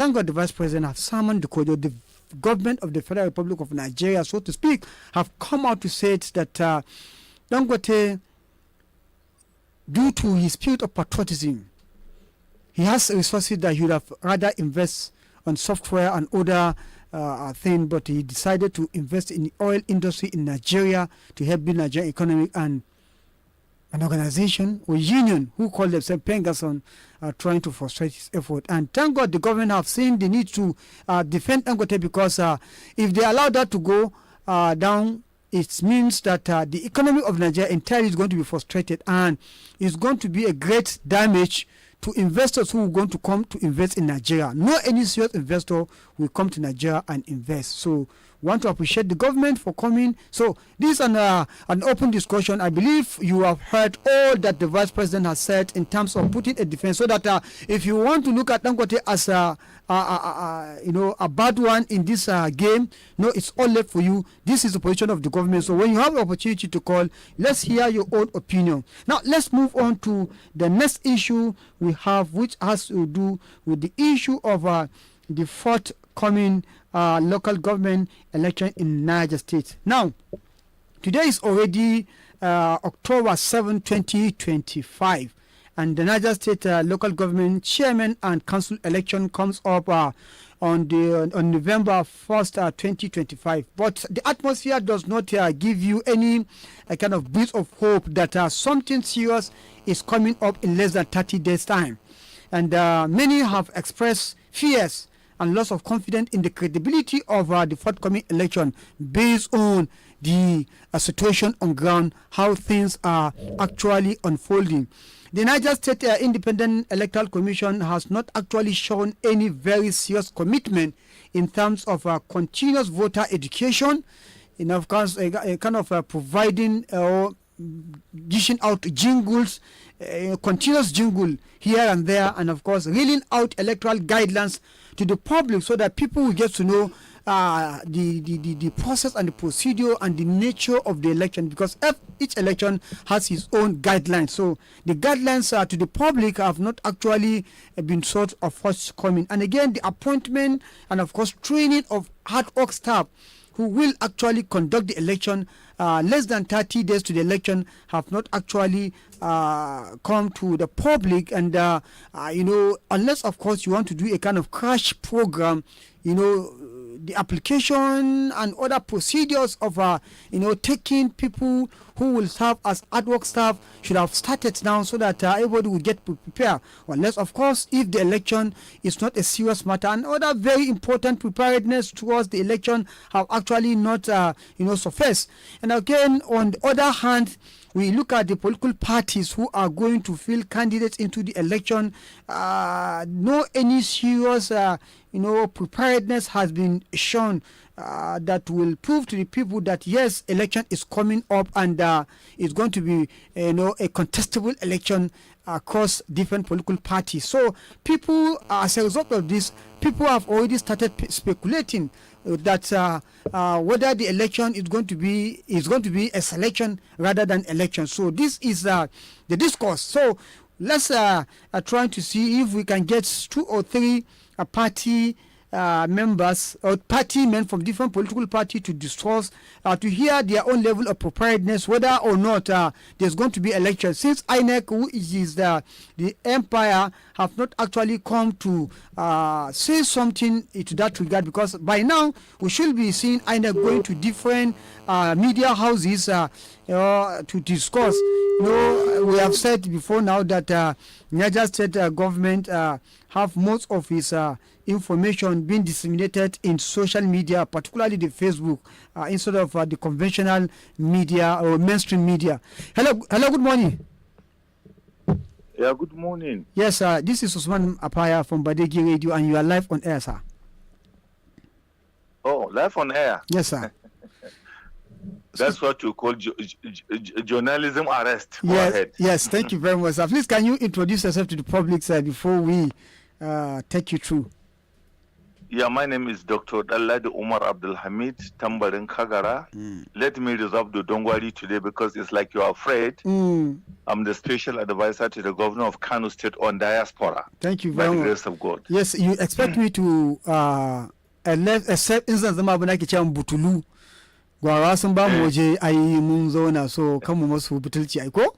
Thank God the Vice President has summoned the government of the Federal Republic of Nigeria, so to speak, have come out to say that Dangote, due to his spirit of patriotism, he has resources that he would have rather invest on software and other things, but he decided to invest in the oil industry in Nigeria to help build Nigerian economy, and an organization or union who call themselves PENGASSAN are trying to frustrate his effort. And thank God the government have seen the need to defend Dangote, because if they allow that to go down, it means that the economy of Nigeria entirely is going to be frustrated, and it's going to be a great damage to investors who are going to come to invest in Nigeria. No any serious investor will come to Nigeria and invest. So want to appreciate the government for coming. So this is an open discussion. I believe you have heard all that the Vice President has said in terms of putting a defense, so that if you want to look at Dangote as a bad one in this game, no, it's all left for you. This is the position of the government. So when you have the opportunity to call, let's hear your own opinion. Now let's move on to the next issue we have, which has to do with the issue of the forthcoming local government election in Niger State. Now, today is already October 7, 2025, and the Niger State local government chairman and council election comes up on November 1st, 2025. But the atmosphere does not give you any kind of breath of hope that something serious is coming up in less than 30 days' time. And many have expressed fears and loss of confidence in the credibility of the forthcoming election based on the situation on ground, how things are actually unfolding. The Niger State Independent Electoral Commission has not actually shown any very serious commitment in terms of continuous voter education, and of course a kind of providing or dishing out jingles, continuous jingle here and there, and of course reeling out electoral guidelines to the public so that people will get to know the process and the procedure and the nature of the election, because each election has its own guidelines. So the guidelines to the public have not actually been sort of forthcoming. And again, the appointment and of course training of hard work staff who will actually conduct the election less than 30 days to the election have not actually come to the public. And unless of course you want to do a kind of crash program, the application and other procedures of taking people who will serve as ad hoc staff should have started now, so that everybody will get prepared. Unless of course if the election is not a serious matter, and other very important preparedness towards the election have actually not surfaced. And again, on the other hand, we look at the political parties who are going to field candidates into the election. No any serious preparedness has been shown that will prove to the people that yes, election is coming up, and it's going to be a contestable election across different political parties. So people, as a result of this, people have already started speculating that whether the election is going to be a selection rather than election. So this is the discourse. So let's try to see if we can get 2 or 3 party members or party men from different political parties to discuss, to hear their own level of preparedness, whether or not there's going to be election. Since INEC, who is the empire, have not actually come to say something to that regard, because by now we should be seeing INEC going to different media houses to discuss. We have said before now that Niger State government have most of its information being disseminated in social media, particularly the Facebook, instead of the conventional media or mainstream media. Hello, good morning. Yeah, good morning. Yes, this is Usman Apaya from BADEGGI Radio, and you are live on air, sir. Oh, live on air? Yes, sir. That's what you call journalism arrest. Yes, thank you very much, sir. Please, can you introduce yourself to the public, sir, before we take you through? Yeah, my name is Dr. Dalladi Umar Abdul Hamid Tambarin Kagara. Let me reserve the Dongwari today because it's like you're afraid. I'm the special advisor to the governor of Kano State on diaspora. Thank you by very the much. grace of God. Yes, you expect me to except instance zama abu nake cewa butulu gwara sun ba mu waje ai mun zauna so kan mu masu butulci ai ko?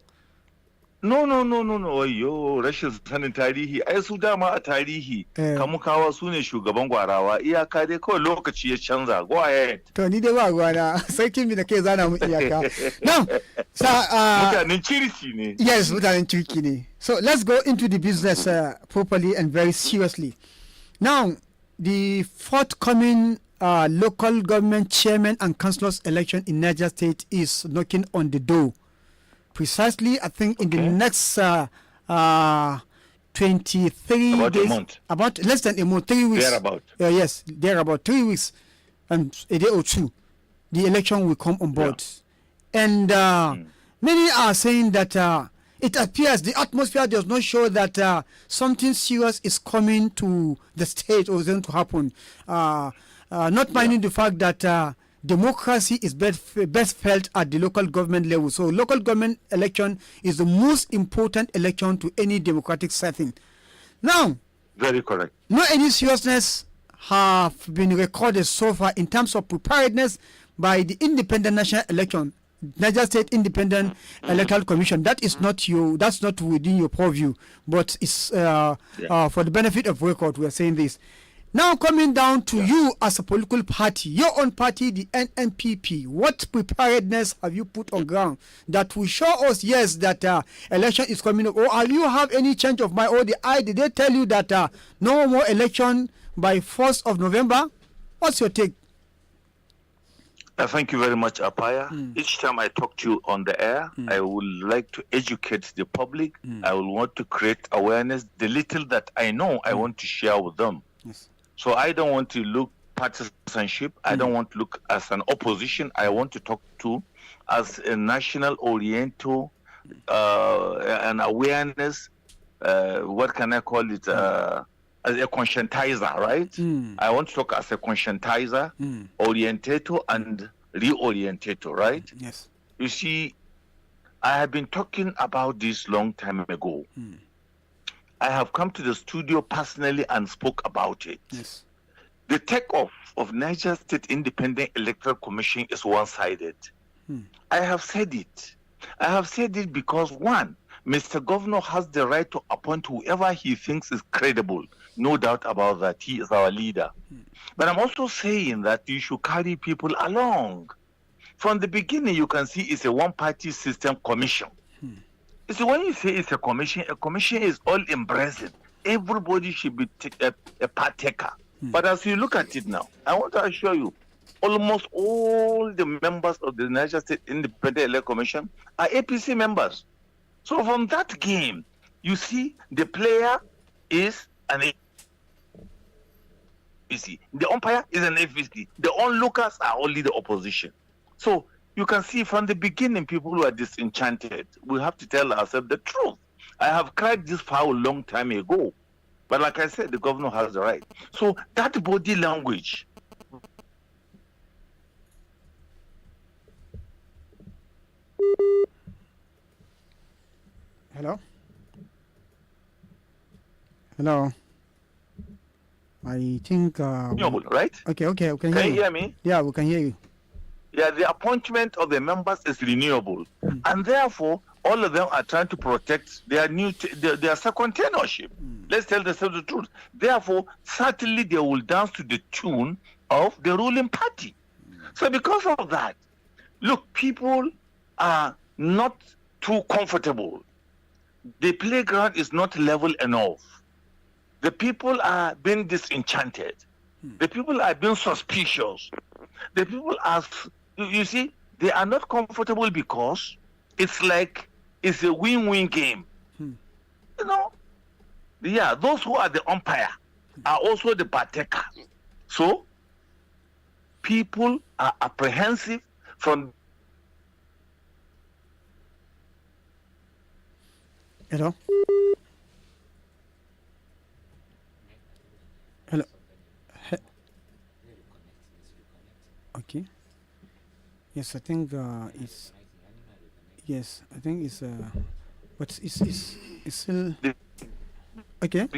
No, ayyo rashin sanin tarihi ai su dama a tarihi kamukawa su ne shugaban gwarawa iyaka dai kawai lokaci ya canza go ahead. To ni dai ba gwana sarkin mi da kai zana mu iyaka. Now, mutanen kirki ne. Yes, mutanen kirki ne. So let's go into the business properly and very seriously. Now, the forthcoming local government chairman and councillors election in Niger State is knocking on the door. Precisely, I think in the next 23 about days, a month. about less than a month, 3 weeks. Thereabout. Yes, there about 3 weeks and a day or two, the election will come on board. Yeah. And many are saying that it appears the atmosphere does not show that something serious is coming to the state or is going to happen. Not minding the fact that democracy is best felt at the local government level. So local government election is the most important election to any democratic setting. Now, very correct. No any seriousness have been recorded so far in terms of preparedness by the Independent National Election, Niger State Independent Electoral Commission. That is not that's not within your purview, but it's for the benefit of record. We are saying this. Now coming down to you as a political party, your own party, the NNPP, what preparedness have you put on ground that will show us, yes, that election is coming up? Or have you have any change of mind? Or did they tell you that no more election by 1st of November? What's your take? Thank you very much, Apaya. Each time I talk to you on the air, I would like to educate the public. I will want to create awareness. The little that I know, I want to share with them. Yes. So I don't want to look partisanship. I don't want to look as an opposition. I want to talk to as a national oriental an awareness. What can I call it? As a conscientizer, right? I want to talk as a conscientizer, orientator, and reorientator, right? Yes. You see, I have been talking about this long time ago. I have come to the studio personally and spoke about it. Yes. The takeoff of Niger State Independent Electoral Commission is one-sided. I have said it. I have said it because, one, Mr. Governor has the right to appoint whoever he thinks is credible. No doubt about that. He is our leader. But I'm also saying that you should carry people along. From the beginning, you can see it's a one-party system commission. So when you say it's a commission is all-embracing. Everybody should be a partaker. But as you look at it now, I want to assure you, almost all the members of the Niger State Independent Electoral Commission are APC members. So from that game, you see the player is an APC. The umpire is an APC. The onlookers are only the opposition. So you can see from the beginning, people who are disenchanted. We have to tell ourselves the truth. I have cried this foul a long time ago. But like I said, the governor has the right. So that body language. Hello? Hello? I think... right? Okay, we can Can you hear me? Yeah, we can hear you. Yeah, the appointment of the members is renewable. And therefore, all of them are trying to protect their their second tenureship. Let's tell themselves the truth. Therefore, certainly they will dance to the tune of the ruling party. So because of that, look, people are not too comfortable. The playground is not level enough. The people are being disenchanted. The people are being suspicious. The people are, you see, they are not comfortable because it's like it's a win-win game. You know? Yeah, those who are the umpire are also the partaker. So, people are apprehensive from... Hello? Hello? Okay. Yes, I think it's. Yes, I think it's. But it's still okay.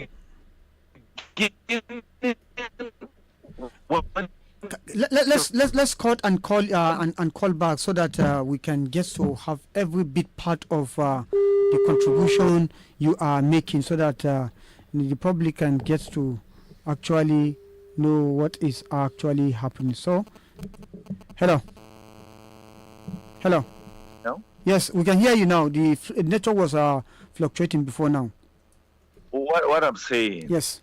Let's cut and call and call back so that we can get to have every bit part of the contribution you are making, so that the public can get to actually know what is actually happening. So, hello. No? Yes, we can hear you now. The network was fluctuating before now. What I'm saying, Yes.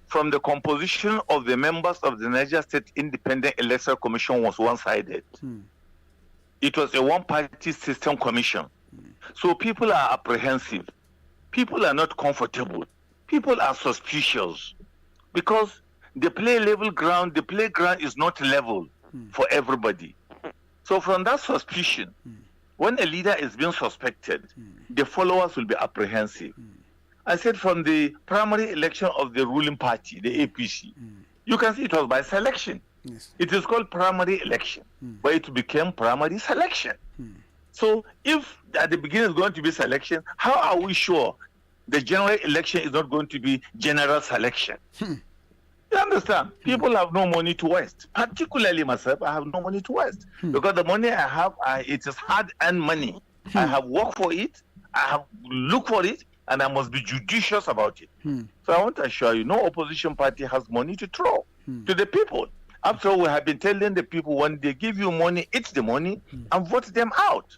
from the composition of the members of the Niger State Independent Electoral Commission was one-sided. It was a one-party system commission. So people are apprehensive. People are not comfortable. People are suspicious because the playground is not level for everybody. So from that suspicion, when a leader is being suspected, the followers will be apprehensive. I said from the primary election of the ruling party, the APC, you can see it was by selection. Yes. It is called primary election, but it became primary selection. So if at the beginning is going to be selection, how are we sure the general election is not going to be general selection? You understand? People have no money to waste. Particularly myself, I have no money to waste. Because the money I have, it is hard-earned money. I have worked for it, I have looked for it, and I must be judicious about it. So I want to assure you, no opposition party has money to throw to the people. After all, we have been telling the people, when they give you money, eat the money and vote them out.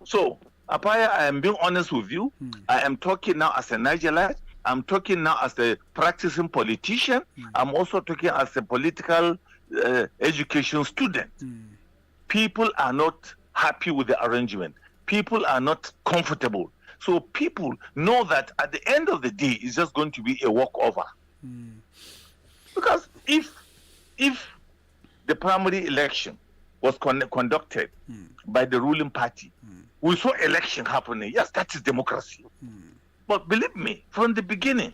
So, Apaya, I am being honest with you. I am talking now as a Nigerite. I'm talking now as a practicing politician. I'm also talking as a political education student. People are not happy with the arrangement. People are not comfortable. So people know that at the end of the day, it's just going to be a walkover. Because if the primary election was conducted by the ruling party, we saw election happening. Yes, that is democracy. But believe me, from the beginning,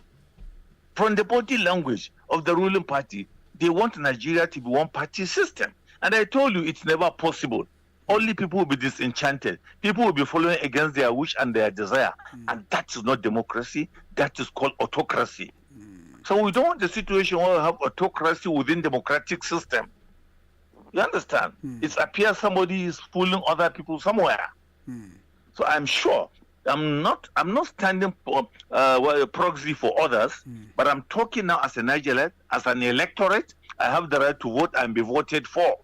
from the body language of the ruling party, they want Nigeria to be one-party system. And I told you it's never possible. Only people will be disenchanted. People will be following against their wish and their desire. And that is not democracy. That is called autocracy. So we don't want the situation where we have autocracy within democratic system. You understand? It appears somebody is fooling other people somewhere. So I'm sure I'm not standing for a proxy for others, but I'm talking now as a Nigerian, as an electorate. I have the right to vote and be voted for.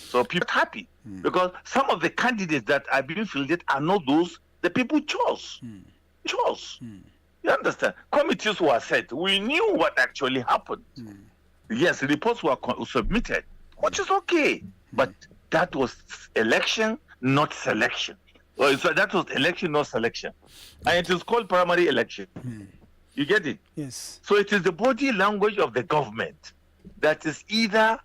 So people are happy because some of the candidates that are being fielded are not those the people chose. You understand? Committees were set. We knew what actually happened. Yes, reports were submitted, which is okay. But that was election, not selection. So that was election, not selection. And it is called primary election. You get it? Yes. So it is the body language of the government that is either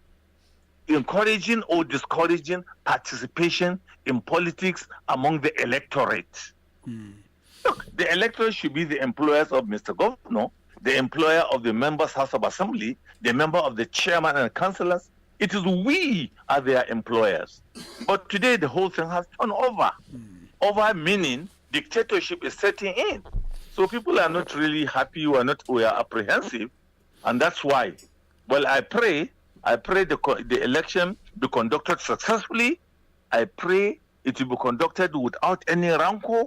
encouraging or discouraging participation in politics among the electorate. Look, the electorate should be the employers of Mr. Governor, the employer of the members' House of Assembly, the member of the chairman and councillors. It is we are their employers. But today the whole thing has turned over. Over meaning dictatorship is setting in. So people are not really happy, we are apprehensive. And that's why. Well, I pray the election be conducted successfully. I pray it will be conducted without any rancor.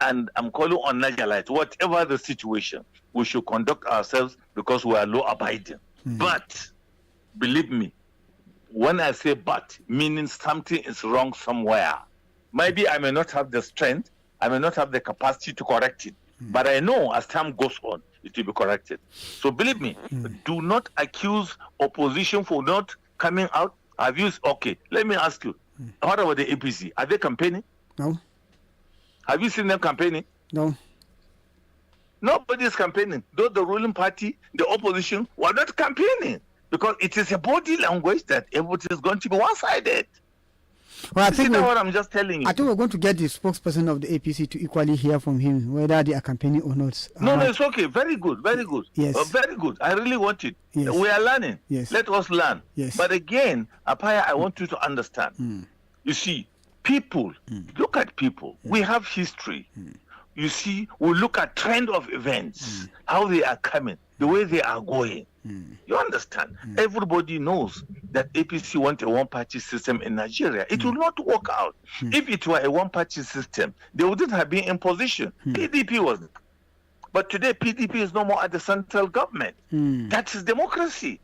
And I'm calling on Nigerians, whatever the situation, we should conduct ourselves because we are law-abiding. But, believe me, when I say but, meaning something is wrong somewhere. Maybe I may not have the strength, I may not have the capacity to correct it. But I know as time goes on, it will be corrected. So believe me, do not accuse opposition for not coming out. Okay, let me ask you, what about the APC? Are they campaigning? No. Have you seen them campaigning? No. Nobody is campaigning. Though the ruling party, the opposition, were not campaigning. Because it is a body language that everything is going to be one-sided. Well, I You think see that what I'm just telling you? I think we're going to get the spokesperson of the APC to equally hear from him whether they are campaigning or not. No, it's okay. Very good, very good. Yes. Very good. I really want it. Yes. We are learning. Yes. Let us learn. Yes. But again, Apaya, I want you to understand. You see, people, look at people. We have history. You see, we look at trend of events, how they are coming, the way they are going. You understand? Everybody knows that APC wants a one-party system in Nigeria. It will not work out. If it were a one-party system, they wouldn't have been in position. PDP was. But today, PDP is no more at the central government. That is democracy.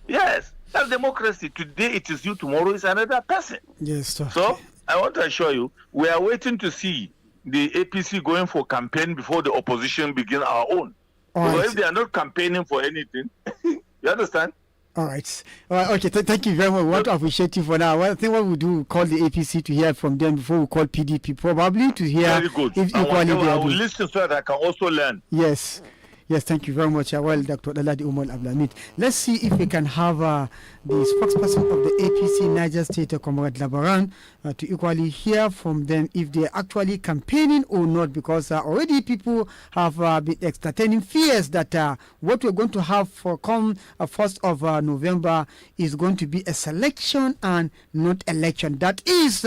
Yes, that's democracy. Today it is you, tomorrow is another person. Yes, sir. So, I want to assure you, we are waiting to see the APC going for campaign before the opposition begin our own. So if they are not campaigning for anything, you understand? All right. Okay. Thank you very much. We want to appreciate you for now. Well, I think what we do, we call the APC to hear from them before we call PDP, probably to hear very good. if equally they I are will doing. listen so that I can also learn. Yes. Yes, thank you very much. Well, Dr. Daladi Umar Abdulhamid. Let's see if we can have the spokesperson of the APC Niger State, Comrade Labaran, to equally hear from them if they're actually campaigning or not, because already people have been entertaining fears that what we're going to have for come 1st of November is going to be a selection and not election. That is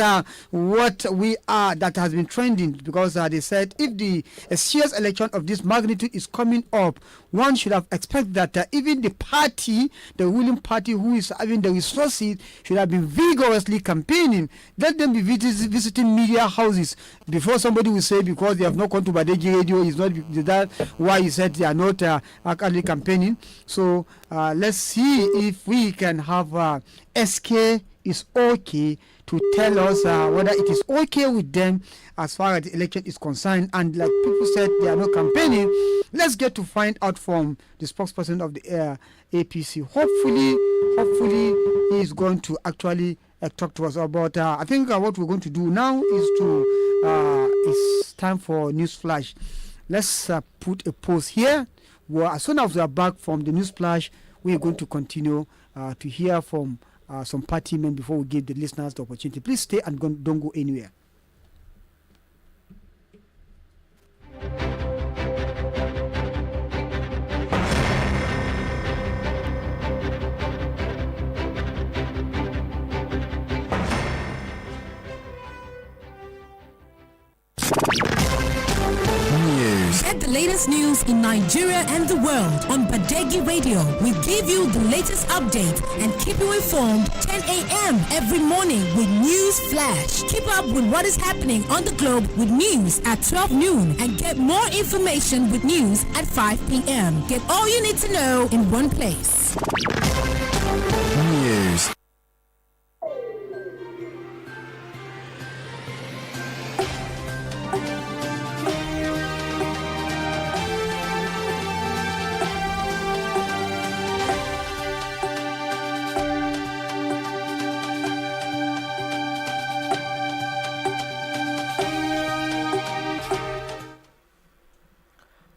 what we are, that has been trending, because they said if a serious election of this magnitude is coming up, one should have expected that even the party, the ruling party who is having the resources, should have been vigorously campaigning. Let them be visiting media houses before somebody will say because they have not gone to Badeggi Radio is not that why he said they are not actually campaigning. So let's see if we can have SK is okay to tell us whether it is okay with them as far as the election is concerned. And like people said, they are not campaigning. Let's get to find out from the spokesperson of the APC. Hopefully he is going to actually talk to us about. I think what we're going to do now is it's time for news flash. Let's put a pause here. Well, as soon as we are back from the news flash, we're going to continue to hear from some party men before we give the listeners the opportunity. Please stay and don't go anywhere. Get the latest news in Nigeria and the world on BADEGGI Radio. We give you the latest updates and keep you informed 10 a.m. every morning with News Flash. Keep up with what is happening on the globe with news at 12 noon and get more information with news at 5 p.m. Get all you need to know in one place. News.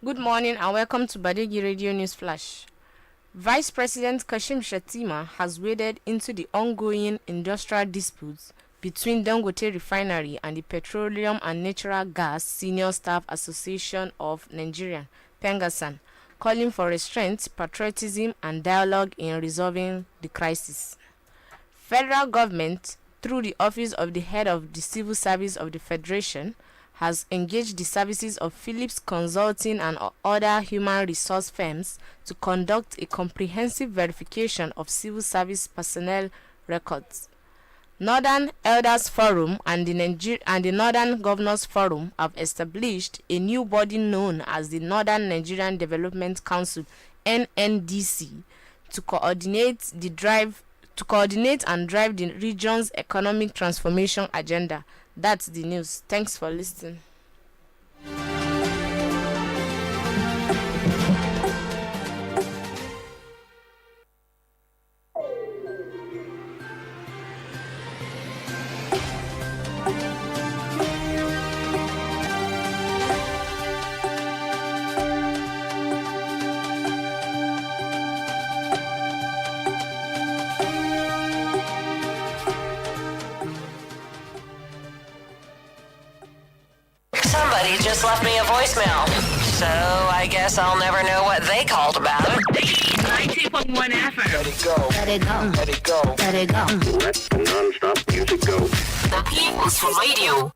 Good morning and welcome to BADEGGI Radio News Flash. Vice President Kashim Shettima has waded into the ongoing industrial disputes between Dangote Refinery and the Petroleum and Natural Gas Senior Staff Association of Nigeria, PENGASSAN, calling for restraint, patriotism and dialogue in resolving the crisis. Federal government, through the Office of the Head of the Civil Service of the Federation, has engaged the services of Phillips Consulting and other human resource firms to conduct a comprehensive verification of civil service personnel records. Northern Elders Forum and the Northern Governors Forum have established a new body known as the Northern Nigerian Development Council (NNDC) to coordinate and drive the region's economic transformation agenda. That's the news. Thanks for listening. just left me a voicemail. So I guess I'll never know what they called about. 90.1 FM. Let it go. Let it go. Let it go. Let it go. Let the non-stop music go. The People's Radio.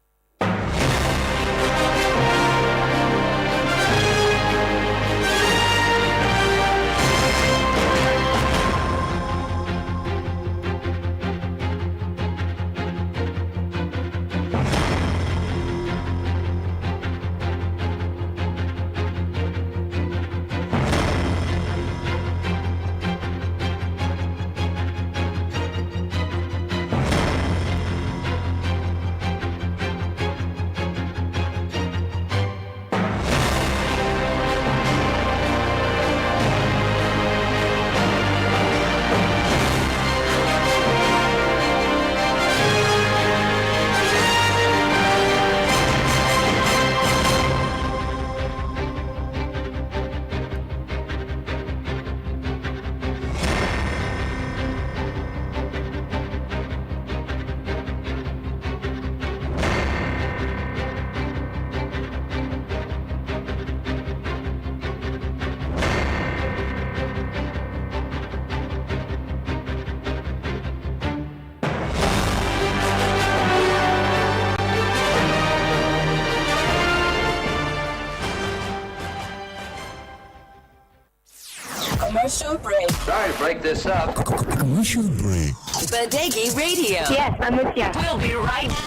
Commercial break. Sorry to break this up. Commercial break. Badeggi Radio. Yes, I'm with you. We'll be right back.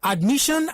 Admission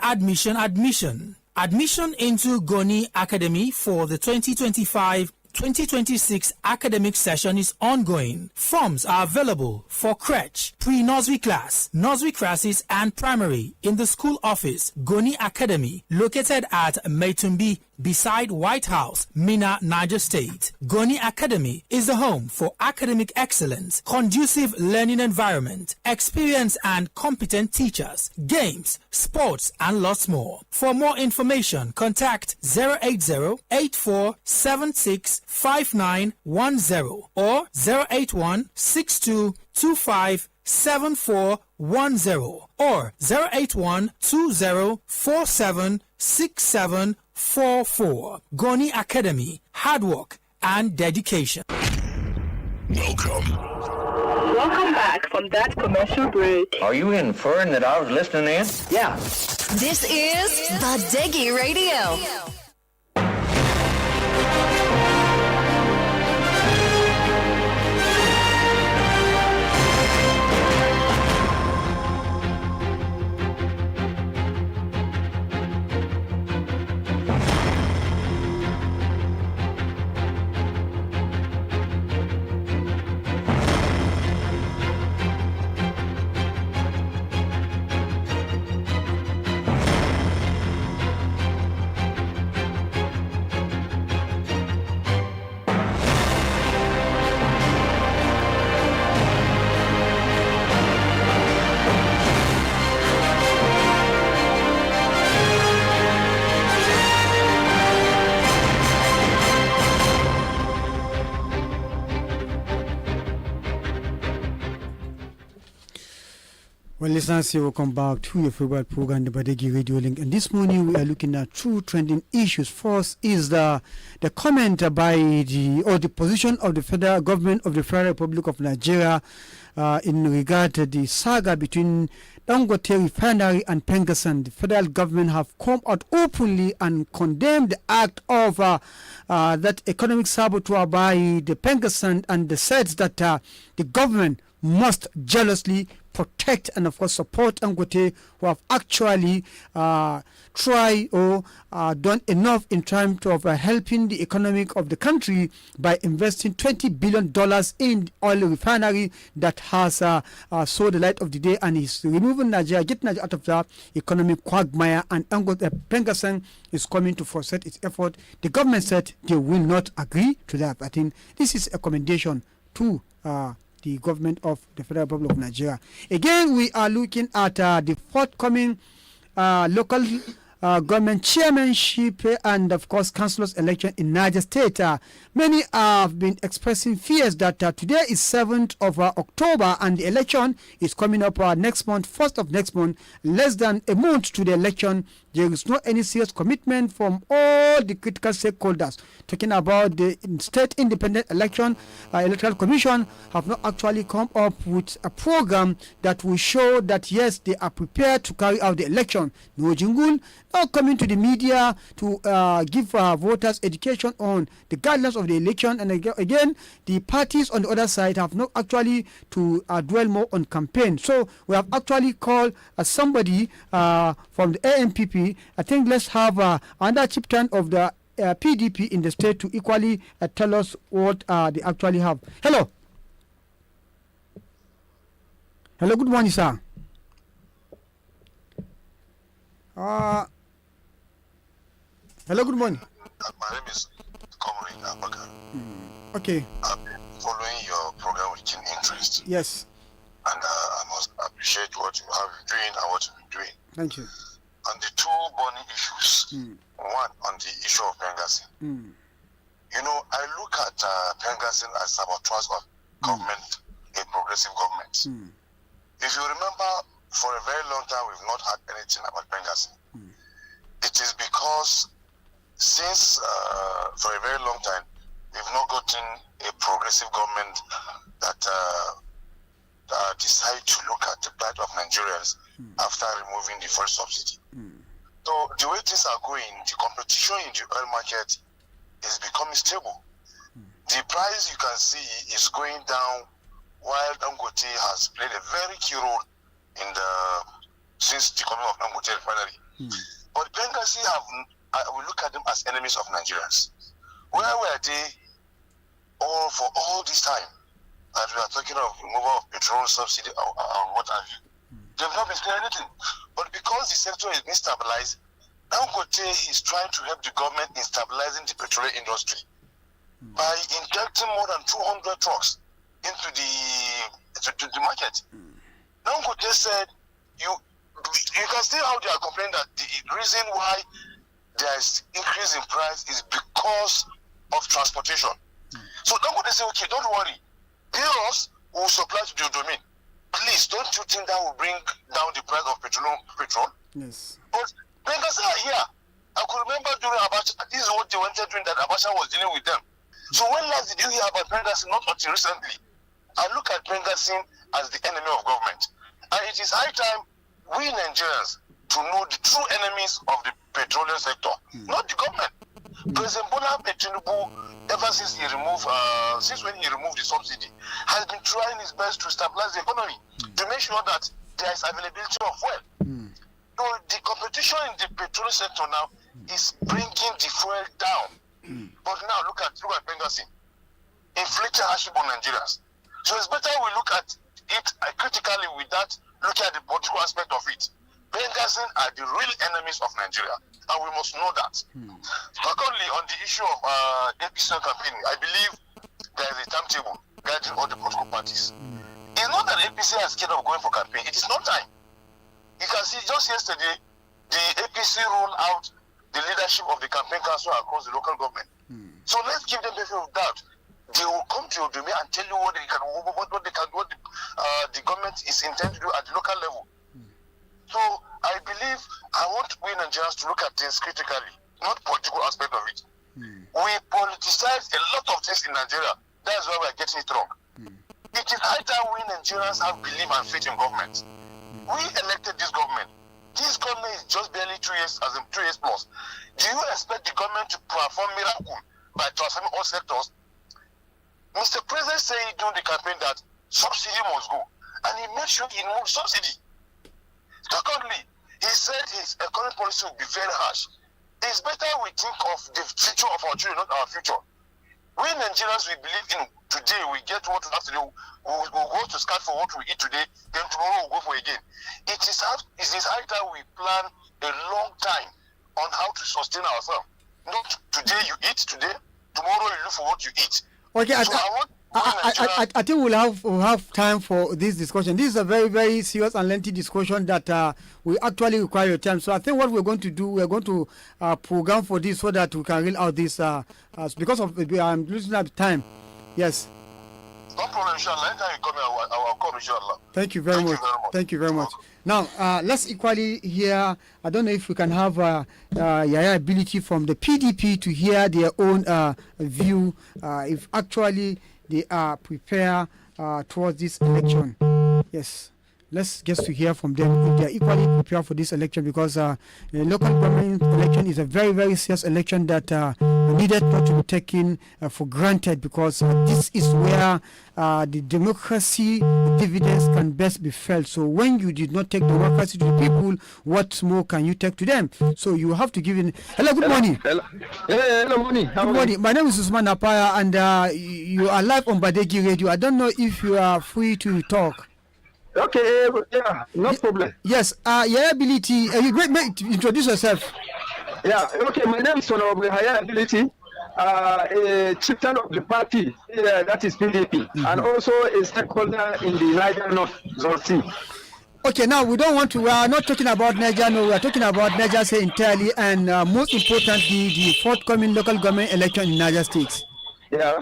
into Goni Academy for the 2025-2026 academic session is ongoing. Forms are available for crèche, pre-nursery class, nursery classes and primary in the school office, Goni Academy, located at Maitumbi beside White House, Mina, Niger State. Goni Academy is the home for academic excellence, conducive learning environment, experienced and competent teachers, games, sports, and lots more. For more information, contact 080-8476-5910 or 081-6225-7410 or 081-2047-6744. Goni Academy, hard work and dedication. Welcome back from that commercial break. Are you inferring that I was listening in? Yeah. This is Badeggi Radio. Well, listeners, welcome back to your favorite program, the Badeggi Radio Link. And this morning we are looking at two trending issues. First is the comment by the position of the federal government of the Federal Republic of Nigeria in regard to the saga between Dangote Refinery and PENGASSAN. The federal government have come out openly and condemned the act of that economic saboteur by the PENGASSAN, and they said that the government must jealously protect and of course support Dangote, who have actually tried or done enough in terms of helping the economic of the country by investing $20 billion in oil refinery that has saw the light of the day and is removing Nigeria, getting Nigeria out of the economic quagmire, and Dangote PENGASSAN is coming to forsake its effort. The government said they will not agree to that. I think this is a commendation to the government of the Federal Republic of Nigeria. Again, we are looking at the forthcoming local government chairmanship and of course councillors election in Niger State. Many have been expressing fears that today is 7th of October and the election is coming up next month, 1st of next month, less than a month to the election. There is no any serious commitment from all the critical stakeholders. Talking about the State Independent Electoral Commission have not actually come up with a program that will show that yes, they are prepared to carry out the election. No jingle, now coming to the media to give voters education on the guidelines of the election. And again, the parties on the other side have not actually to dwell more on campaign. So we have actually called somebody from the ANPP. I think let's have another chieftain of the PDP in the state to equally tell us what they actually have. Hello. Hello, good morning, sir. Hello, good morning. My name is Comrade Abaka. Okay. I've been following your program with keen interest. Yes. And I must appreciate what you have been doing and what you've been doing. Thank you. On the two burning issues, one on the issue of Pengassan. You know, I look at Pengassan as sabotage of government, a progressive government. If you remember, for a very long time, we've not had anything about Pengassan. It is because since for a very long time, we've not gotten a progressive government that decide to look at the plight of Nigerians after removing the first subsidy. So the way things are going, the competition in the oil market is becoming stable. The price you can see is going down while Dangote has played a very key role in since the coming of Dangote refinery. But Pengassan we look at them as enemies of Nigerians. Where were they for all this time? As we are talking of removal of petrol subsidy and what have you. They've not been doing anything. But because the sector is being stabilized, Dangote is trying to help the government in stabilizing the petroleum industry by injecting more than 200 trucks into the market. Dangote said you can see how they are complaining that the reason why there is increase in price is because of transportation. So Dangote say, okay, don't worry, pay us, we will supply to your domain. Please, don't you think that will bring down the price of petrol? Yes. But Pengassan are here. I could remember during Abacha, this is what they wanted doing, that Abacha was dealing with them. So when last did you hear about Pengassan? Not until recently. I look at Pengassan as the enemy of government. And it is high time we Nigerians to know the true enemies of the petroleum sector, not the government. President Bola Tinubu, ever since when he removed the subsidy, has been trying his best to stabilize the economy, to make sure that there is availability of fuel. So the competition in the petroleum sector now is bringing the fuel down. But now look at Pengassan, inflicting hardship on Nigerians. So it's better we look at it critically with that, look at the political aspect of it. Pengassan are the real enemies of Nigeria, and we must know that. Secondly, on the issue of APC campaigning, I believe there is a timetable guiding all the political parties. It's not that APC are scared of going for campaign. It is not time. You can see just yesterday, the APC rolled out the leadership of the campaign council across the local government. So let's give them the benefit of doubt. They will come to your domain and tell you what the government is intended to do at the local level. So I believe I want we Nigerians to look at things critically, not political aspect of it. We politicize a lot of things in Nigeria. That's why we are getting it wrong. It is high time we Nigerians have belief and faith in government. We elected this government. This government is just barely 2 years, as in 2 years plus. Do you expect the government to perform miracle by transforming all sectors? Mr. President said during the campaign that subsidy must go, and he made sure he removed subsidy. Secondly, he said his economic policy will be very harsh. It's better we think of the future of our children, not our future. We Nigerians, we believe in today, we get what we have to do. We'll go to scout for what we eat today, then tomorrow we'll go for again. It is high time we plan a long time on how to sustain ourselves. Not today you eat, tomorrow you look for what you eat. Okay, so I think we'll have time for this discussion. This is a very, very serious and lengthy discussion that will actually require your time. So I think what we're going to do, we're going to program for this so that we can reel out this because of I'm losing up time. Yes. No problem, inshallah. Anytime you come here, I will come, inshallah. Thank you very much. Thank you very much. Now, let's equally hear, I don't know if we can have Yaya ability from the PDP to hear their own view, if actually they are prepared towards this election. Yes. Let's get to hear from them if they are equally prepared for this election, because the local government election is a very, very serious election that needed not to be taken for granted, because this is where the democracy dividends can best be felt. So when you did not take democracy to the people, what more can you take to them? So you have to give in. Hello, good morning. Hello, morning. Good morning. My name is Usman Apaya, and you are live on Badeggi Radio. I don't know if you are free to talk. Okay, yeah, no problem. Yes, your ability, you introduce yourself. Yeah, okay, my name is Honorable Higher Ability, a chieftain of the party, that is PDP, and also a stakeholder in the Niger North Zone C. Okay, now we are not talking about Niger, no, we are talking about Niger State entirely, and most importantly, the forthcoming local government election in Niger State. Yeah.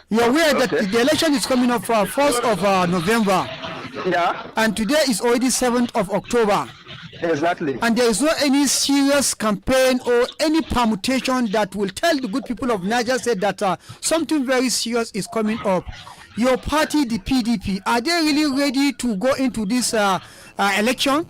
You're aware that the election is coming up for 1st of November. Yeah. And today is already 7th of October. Exactly. And there is no any serious campaign or any permutation that will tell the good people of Niger State that something very serious is coming up. Your party, the PDP, are they really ready to go into this election?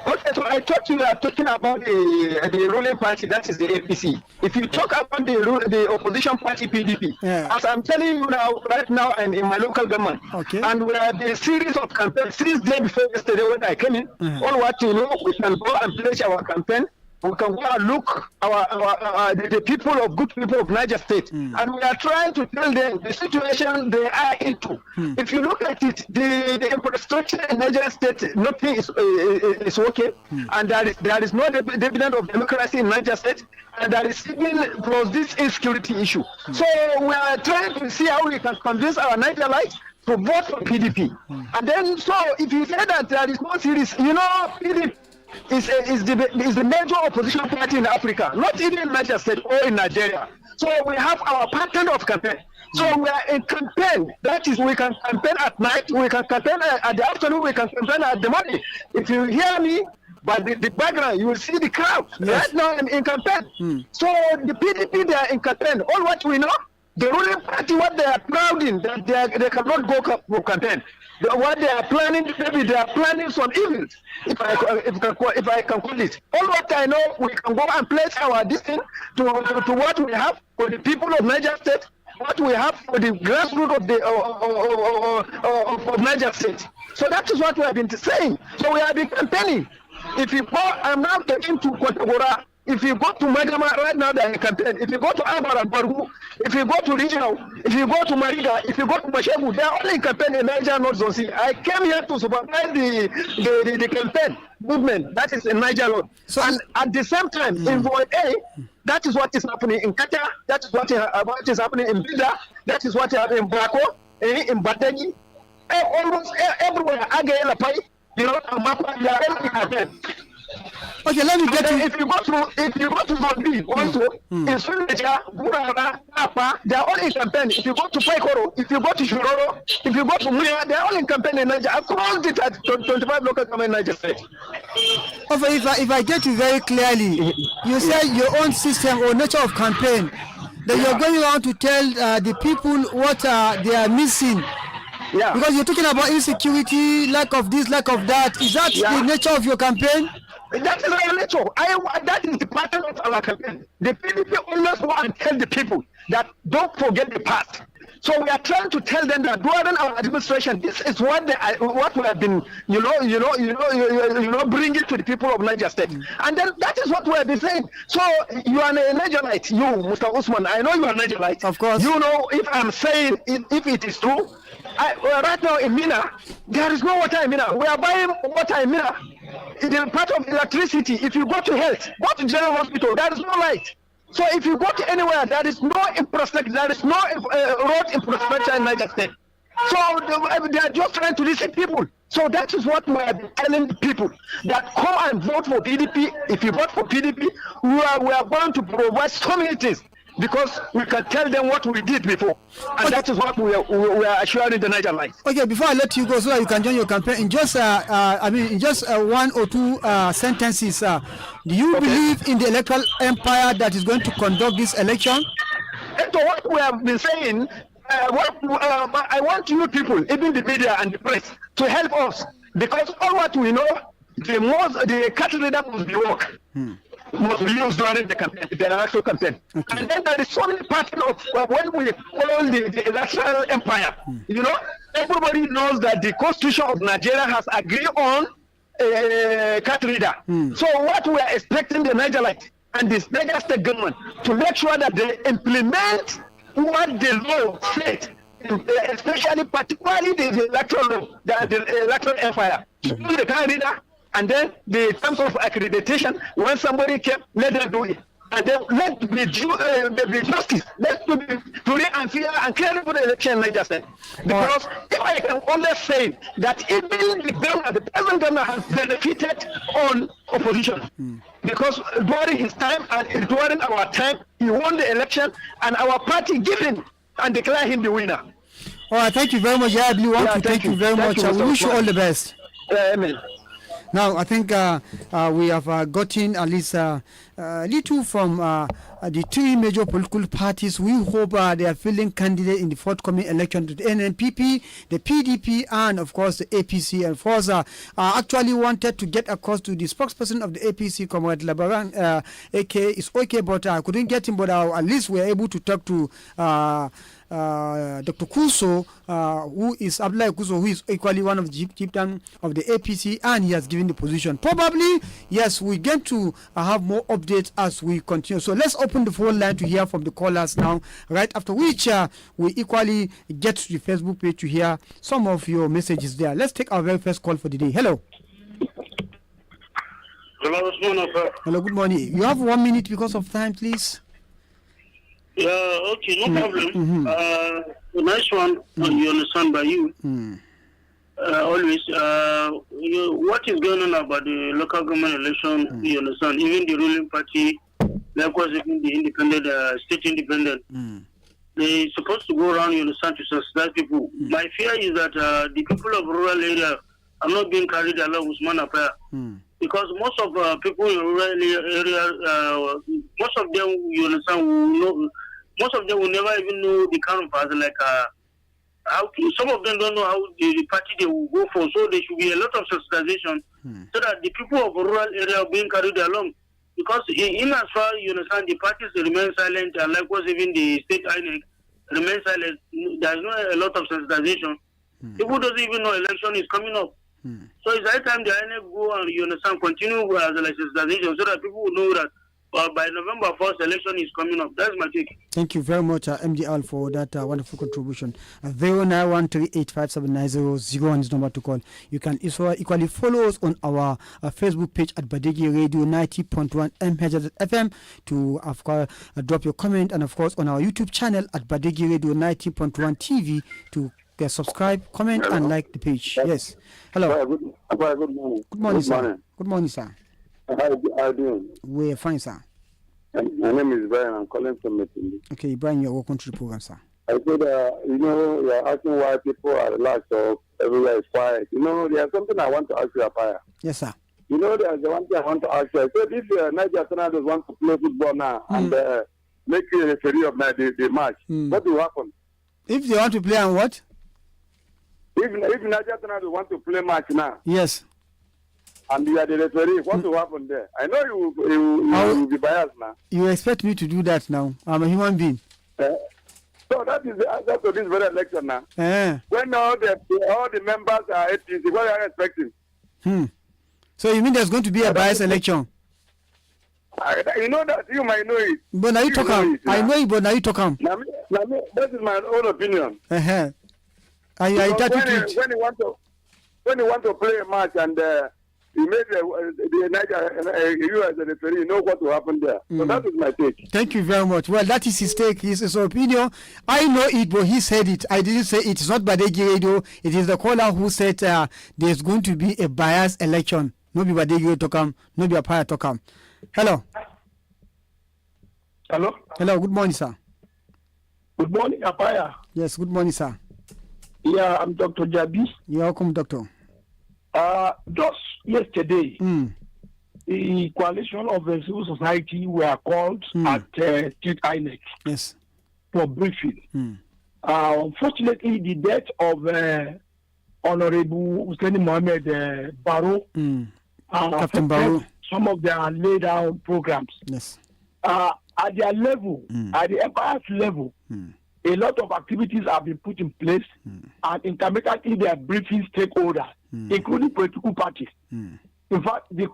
Okay, so I thought you are talking about the ruling party, that is the APC. If you talk about the opposition party, PDP, as I'm telling you now, right now, and in my local government, and we have a series of campaigns, 3 days before yesterday when I came in, all what you know, we can go and pledge our campaign. We can go and look the people of good people of Niger State, and we are trying to tell them the situation they are into. If you look at it, the infrastructure in Niger State, nothing is okay, and there is no dividend of democracy in Niger State, and there is even plus this insecurity issue. So we are trying to see how we can convince our Nigerites to vote for PDP. And then, so if you say that there is no series, you know, PDP is the major opposition party in Africa, not even in Niger State or in Nigeria. So we have our pattern of campaign. So we are in campaign. That is, we can campaign at night, we can campaign at the afternoon, we can campaign at the morning. If you hear me, but the background, you will see the crowd. Yes. Right now I'm in campaign. So the PDP, they are in campaign. All what we know, the ruling party, what they are proud in, that they cannot go for campaign. What they are planning, maybe they are planning some evils, if I can call it. All what I know, we can go and place our destiny to what we have for the people of Niger State, what we have for the grassroots of Niger State. So that is what we have been saying. So we have been campaigning. If you go, I'm now taking to Kontagora. If you go to Magama right now, they are in campaign. If you go to Ambar and Bargu, if you go to Regional, if you go to Mariga, if you go to Mashegu, they are all in campaign in Niger North Zone C. I came here to supervise the campaign movement that is in Niger Road. So, and at the same time, in Void A, that is what is happening in Kata, that is what is happening in Bida, that is what is happening in Brako, in Badeggi, almost everywhere. Again, you know, they are all in campaign. Okay, let me get to. If you go to Zombi, also in Suleja, Burara, Apa, they are all in campaign. If you go to Paikoro, if you go to Shiroro, if you go to Muya, they are all in campaign in Niger. Across the 25 local government in Niger State. Okay, if I get you very clearly, you say your own system or nature of campaign, that you're going around to tell the people what they are missing. Yeah. Because you're talking about insecurity, lack of this, lack of that. Is that the nature of your campaign? That is our nature. That is the pattern of our campaign. The PDP always go and tell the people that don't forget the past. So we are trying to tell them that during our administration, this is what we have been, bringing to the people of Niger State. And then that is what we have been saying. So you are a Nigerite, you, Mr. Usman. I know you are Nigerite. Of course. You know, if I'm saying if it is true, right now in Mina, there is no water in Mina. We are buying water in Mina. It is part of electricity. If you go to health, go to general hospital, there is no light. So if you go to anywhere, there is no infrastructure, there is no road infrastructure in Niger State. So they are just trying to listen people. So that is what we are telling people, that come and vote for PDP. If you vote for PDP, we are going to provide so many things, because we can tell them what we did before. And that is what we are assuring the Niger Light. Okay, before I let you go, so that you can join your campaign, in just one or two sentences, do you believe in the electoral empire that is going to conduct this election? And so what we have been saying, I want you people, even the media and the press, to help us, because all what we know, the cattle leader must be work. Must be used during the campaign, the electoral campaign. Okay. And then there is so many parts of when we follow the electoral empire. You know, everybody knows that the constitution of Nigeria has agreed on a cattle leader. So what we are expecting the Niger Light and the Niger State government to make sure that they implement what the law said, especially particularly the electoral law, the electoral empire. The cattle leader. And then the terms of accreditation, when somebody came, let them do it. And then let be justice. Let be free and fair and clear for the election, like I said. Because if I can only say that even the governor, the present governor has benefited on opposition. Because during his time and during our time, he won the election and our party gave him and declared him the winner. All right, thank you very much. Yeah, I want to thank you very much. I wish you all the best. Amen. Now, I think we have gotten at least little from the three major political parties. We hope they are filling candidates in the forthcoming election to the NNPP, the PDP, and of course the APC. And of course, actually wanted to get across to the spokesperson of the APC, Comrade Labaran, AK, is okay, but I couldn't get him. But at least we are able to talk to Dr. Kuso, who is Abdullah Kuso, who is equally one of the chieftain of the APC, and he has given the position. Probably, yes, we get to have more updates as we continue. So let's open the phone line to hear from the callers now, right after which we equally get to the Facebook page to hear some of your messages there. Let's take our very first call for the day. Hello. Hello, sir. Hello, good morning. You have 1 minute because of time, please. Yeah, okay, no problem. The nice one, you understand by you. Always, what is going on about the local government election, you understand, even the ruling party, likewise even the independent, state independent, they're supposed to go around, you understand, to sensitize people. My fear is that the people of rural area are not being carried along with man affair. Because most of people in rural area, most of them, you understand, will know, most of them will never even know the kind of party, like how some of them don't know how the party they will go for. So there should be a lot of sensitization so that the people of rural area are being carried along. Because in as far you understand, the parties remain silent, and likewise even the state INEC remain silent. There's not a lot of sensitization. People don't even know election is coming up. So it's high time the INEC go and you understand continue as a sensitization so that people will know that by November 1st, election is coming up. That's my take. Thank you very much, MDL, for that wonderful contribution. 0913857900 is the number to call. You can equally follow us on our Facebook page at Badeggi Radio 90.1 MHz-FM to, of course, drop your comment, and of course on our YouTube channel at Badeggi Radio 90.1 TV to subscribe, comment, and like the page. Yes. Hello. Good morning. Good morning, sir. Good morning, sir. How are you doing? We're fine, sir. My name is Brian. I'm calling from Meeting. Okay, Brian, you're welcome to the program, sir. I said, you're asking why people are relaxed or everywhere is quiet. There's something I want to ask you, Apaya. Yes, sir. There's the one thing I want to ask you. I said, if Niger Senators want to play football now and make a referee of the match, what will happen? If they want to play and what? If Niger Senators want to play match now. Yes. And you are the referee, what will happen there? I know you will be biased now. You expect me to do that now? I'm a human being. So that is the answer to this very election now. When all the members are APC, what are you expecting? So you mean there's going to be a biased election? You know that you might know it. But now you talk on. I know it, but now you talk on. That is my own opinion. Are you entitled to it? When you want to play a match and you made the Niger, you as a referee, you know what will happen there. So that is my take. Thank you very much. Well, that is his take. His opinion. I know it, but he said it. I didn't say it. It's not Badeggi Radio. It is the caller who said there's going to be a biased election. No be Badeggi Radio to come. No be Apaya to come. Hello. Hello. Hello. Good morning, sir. Good morning, Apaya. Yes. Good morning, sir. Yeah, I'm Dr. Jabi. You're welcome, doctor. Just yesterday, the coalition of the civil society were called at State INEC for briefing. Unfortunately, the death of Honorable Hussein Mohammed Barrow Captain Barrow, some of their laid down programs. Yes. At their level, at the empire's level, a lot of activities have been put in place, and intermittently their briefing stakeholders, including political parties. In fact, the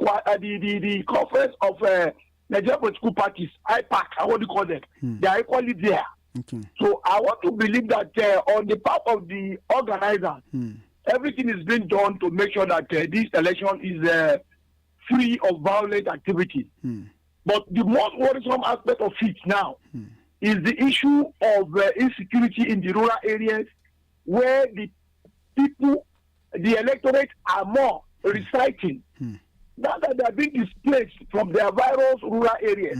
conference of Nigerian political parties, IPAC, what do you call them? They are equally there. Okay. So I want to believe that on the part of the organizers, everything is being done to make sure that this election is free of violent activity. But the most worrisome aspect of it now is the issue of insecurity in the rural areas, where the people, the electorate are more reciting. Now that they are being displaced from their various rural areas,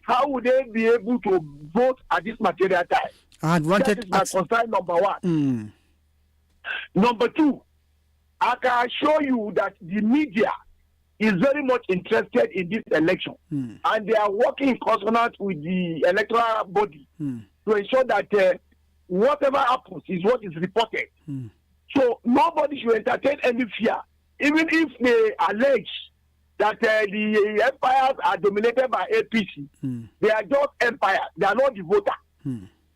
how would they be able to vote at this material time? That is my concern, number one. Number two, I can assure you that the media is very much interested in this election, and they are working in consonance with the electoral body to ensure that whatever happens is what is reported. So nobody should entertain any fear, even if they allege that the empires are dominated by APC. They are just empires. They are not the voter.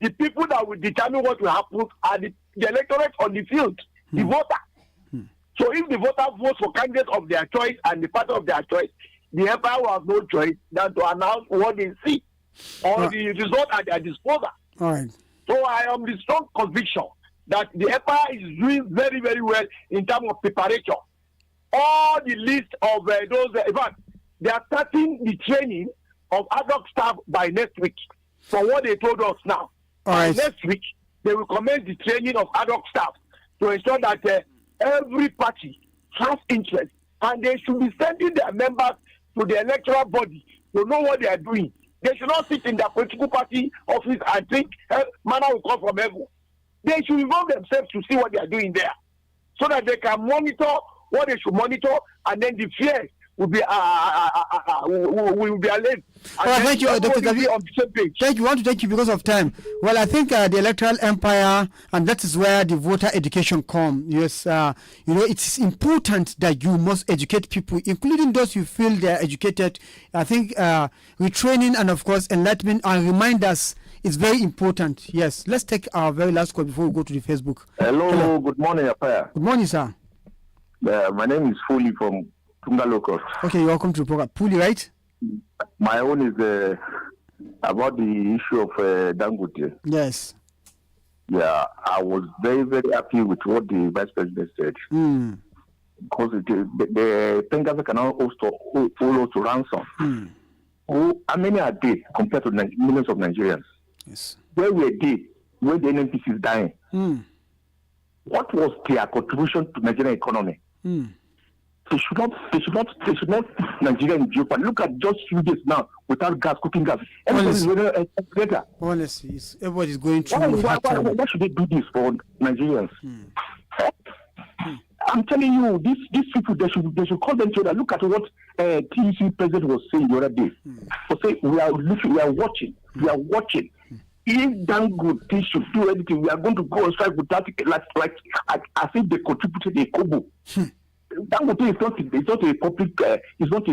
The people that will determine what will happen are the electorate on the field, the voter. So if the voter votes for candidates of their choice and the party of their choice, the empire will have no choice than to announce what they see or the result at their disposal. All right. So I am the strong conviction that the empire is doing very, very well in terms of preparation. All the list of those, in fact, they are starting the training of ad hoc staff by next week, from what they told us now. All right. Next week, they will commence the training of ad hoc staff to ensure that every party has interest, and they should be sending their members to the electoral body to know what they are doing. They should not sit in their political party office and think manna will come from heaven. They should involve themselves to see what they are doing there, so that they can monitor what they should monitor, and then the fears will be allayed. Well, thank you, Dr. Gavi. Thank you. I want to thank you because of time. Well, I think the electoral empire, and that is where the voter education comes. Yes, it's important that you must educate people, including those who feel they are educated. I think retraining and, of course, enlightenment and reminders is very important. Yes, let's take our very last call before we go to the Facebook. Hello. Good morning, Apaya. Good morning, sir. My name is Fuli from Tunga Locust. Okay, you're welcome to the program. Puli, right? My own is about the issue of Dangote. Yes. Yeah, I was very, very happy with what the Vice President said. Because the Pengassan cannot hold us to ransom. How many are they compared to millions of Nigerians? Yes. Where were they when the NNPC is dying? What was their contribution to Nigerian economy? They should not Nigeria in jeopardy. Look at just few days now without gas, cooking gas. Honestly, everybody's going through. Why should they do this for Nigerians? I'm telling you, these people, they should call them together. Look at what TUC president was saying the other day. For saying we are watching. If Dangote should do anything, we are going to go on strike with that, like as if they contributed a kobo. Dangote is not a public, it's not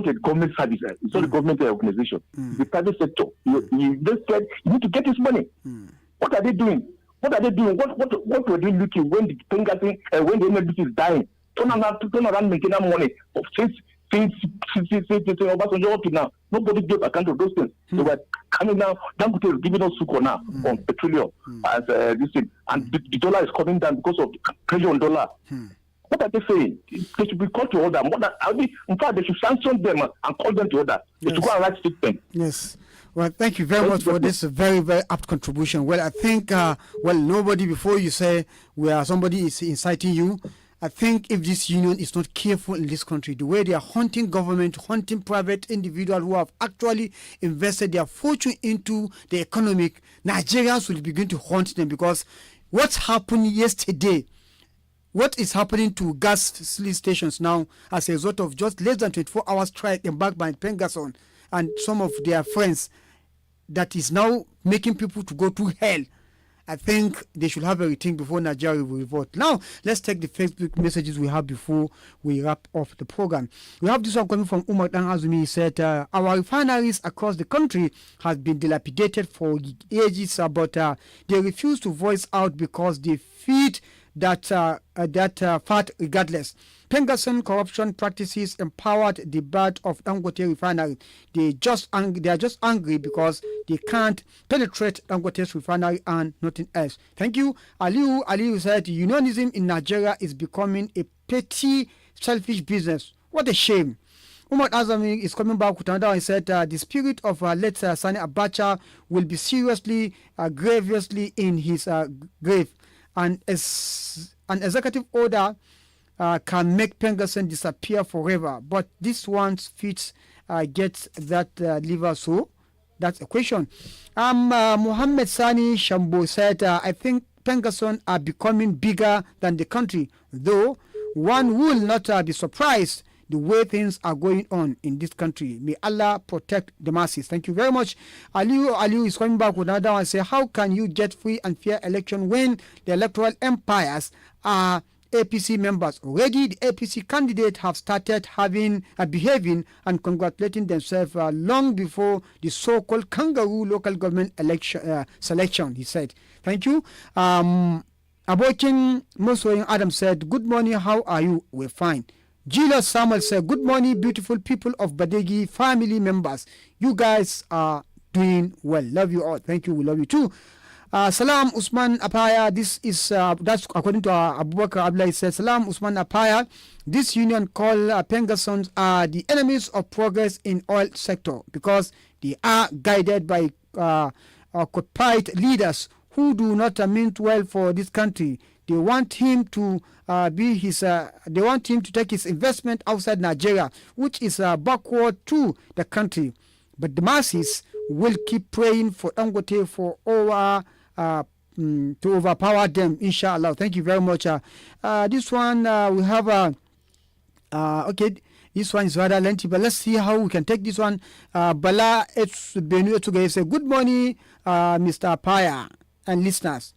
a government service, it's not a government organization. It's the private sector. They said you need to get this money. What are they doing? What were they looking when the Pengassan, when the NLBC is dying? Turn around making that money since Obasanjo up to now. Nobody gave account of those things. They were coming now. Dangote is giving us sugar now on petroleum as this thing, and the dollar is coming down because of the pressure on dollar. What are they saying? They should be called to order. In fact, they should sanction them and call them to order. They should go and write statement. Yes. Well, thank you very much for this very, very apt contribution. Well, I think, nobody, before you say where somebody is inciting you, I think if this union is not careful in this country, the way they are hunting government, hunting private individuals who have actually invested their fortune into the economic, Nigerians will begin to hunt them, because what's happened yesterday, what is happening to gas stations now as a result of just less than 24 hours strike embarked by PENGASSAN and some of their friends, that is now making people to go to hell. I think they should have a rethink before Nigeria will revolt. Now, let's take the Facebook messages we have before we wrap up the program. We have this one coming from Umar Dan Azumi. He said, our refineries across the country has been dilapidated for ages, but they refuse to voice out because they feed that fat regardless. PENGASSAN corruption practices empowered the board of Dangote refinery. They are just angry because they can't penetrate Dangote's refinery and nothing else. Thank you. Aliu said unionism in Nigeria is becoming a petty, selfish business. What a shame. Umar Azami is coming back with another and said the spirit of late Sani Abacha will be seriously, grievously in his grave. And as an executive order can make PENGASSAN disappear forever, but this one's feet gets that liver, so that's a question. Mohammed Sani Shambo said, I think PENGASSAN are becoming bigger than the country, though one will not be surprised the way things are going on in this country. May Allah protect the masses. Thank you very much. Aliu is coming back with another one and say, how can you get free and fair election when the electoral empires are APC members? Already the APC candidates have started behaving and congratulating themselves long before the so-called kangaroo local government election selection, he said. Thank you. Abokin Mosoyin Adam said, good morning, how are you? We're fine. Julius Samuel said, good morning, beautiful people of Badeggi family members. You guys are doing well. Love you all. Thank you. We love you too. Salam Usman Apaya. This is, that's according to Abubakar Abdullah. Said, Salam Usman Apaya. This union called PENGASSAN are the enemies of progress in oil sector because they are guided by occupied leaders who do not mean well for this country. They want him to they want him to take his investment outside Nigeria, which is backward to the country. But the masses will keep praying for Dangote to overpower them, inshallah. Thank you very much. This one we have okay. This one is rather lengthy, but let's see how we can take this one. Bala Benu Etuge say, good morning, Mr. Paya and listeners.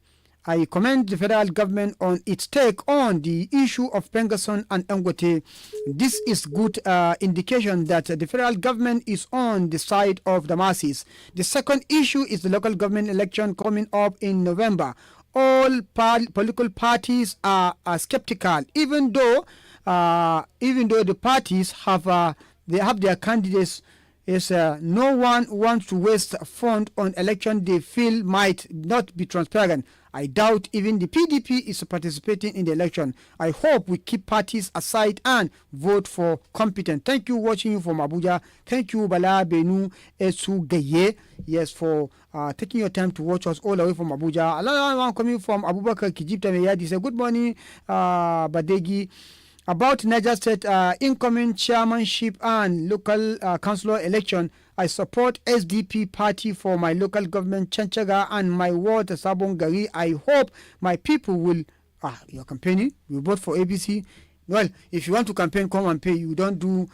I commend the federal government on its take on the issue of PENGASSAN and Dangote. This is good indication that the federal government is on the side of the masses. The second issue is the local government election coming up in November. All political parties are skeptical, even though the parties have their candidates. No one wants to waste funds on election they feel might not be transparent. I doubt even the PDP is participating in the election. I hope we keep parties aside and vote for competent. Thank you, watching you from Abuja. Thank you, Bala Benu Esu Gaye, yes, for taking your time to watch us all the way from Abuja. Another one coming from Abubakar Kijipta Meyadi said, good morning, Badeggi. About Niger State incoming chairmanship and local councillor election, I support SDP party for my local government Chanchaga and my ward Sabon Gari. I hope my people will. You're campaigning? You vote for ABC? Well, if you want to campaign, come and pay. You don't do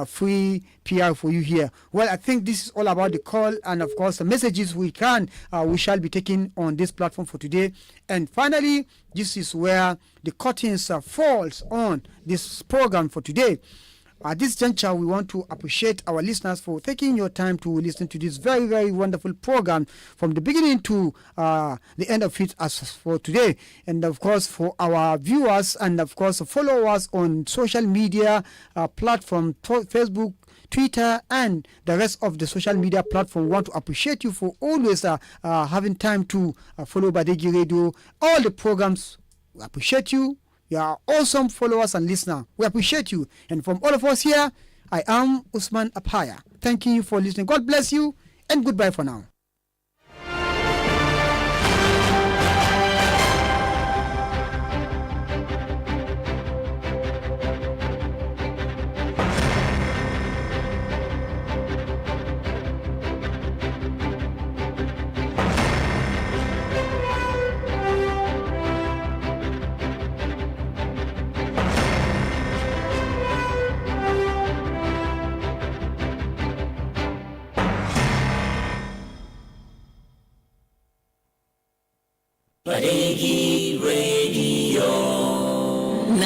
free PR for you here. Well, I think this is all about the call and, of course, the messages we shall be taking on this platform for today. And finally, this is where the curtains falls on this program for today. At this juncture, we want to appreciate our listeners for taking your time to listen to this very, very wonderful program from the beginning to the end of it as for today. And of course, for our viewers and of course, followers on social media platform, Facebook, Twitter, and the rest of the social media platform, we want to appreciate you for always having time to follow Badeggi Radio. All the programs, we appreciate you. You are awesome followers and listeners. We appreciate you. And from all of us here, I am Usman Apaya. Thanking you for listening. God bless you and goodbye for now. Badeggi